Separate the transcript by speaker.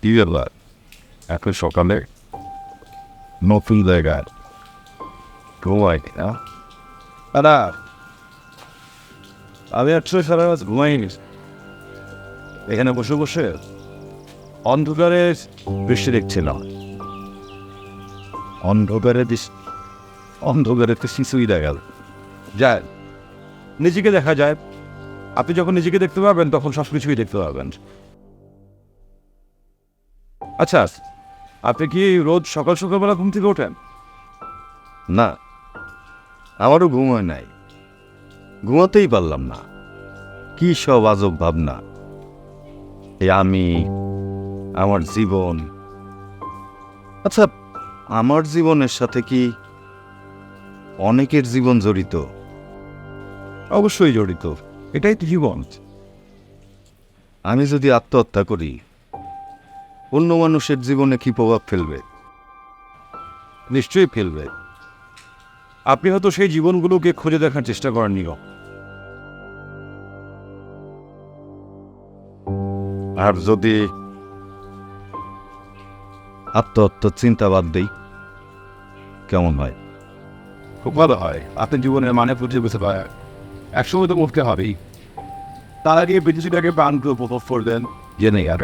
Speaker 1: কি ব্যাপার এখন সকালে নতুন জায়গায় ঘুমাইনি না? দাদা আমি একশো সারা রাত ঘুমাইনি। এখানে বসে বসে অন্ধকারে বৃষ্টি দেখছিলাম। অন্ধকারে তো শিশুই দেখা গেল যায়, নিজেকে দেখা যায়। আপনি যখন নিজেকে দেখতে পাবেন তখন সব কিছুই দেখতে পাবেন। আচ্ছা, আপনি কি রোজ সকাল সকালবেলা ঘুম থেকে ওঠেন?
Speaker 2: না, আমারও ঘুম হয় নাই, ঘুমাতেই পারলাম না। কি সব আজব ভাবনা, এই আমি, আমার জীবন। আচ্ছা, আমার জীবনের সাথে কি অনেকের জীবন জড়িত?
Speaker 1: অবশ্যই জড়িত, এটাই তো জীবন।
Speaker 2: আমি যদি আত্মহত্যা করি, অন্য মানুষের জীবনে কি প্রভাব ফেলবে?
Speaker 1: নিশ্চয়ই ফেলবে। আপনি হয়তো সেই জীবনগুলোকে খুঁজে দেখার চেষ্টা করেননি।
Speaker 2: আর যদি আত্মহত্যার চিন্তা বাদ দেই, কেমন হয়?
Speaker 1: খুব ভালো হয়, আপনার জীবনের মানে বুঝে বুঝতে পারেন। একসময় তো উঠতে হবেই, তার আগে পৃথিবীটাকে প্রাণ উপভোগ করবেন জেনে আর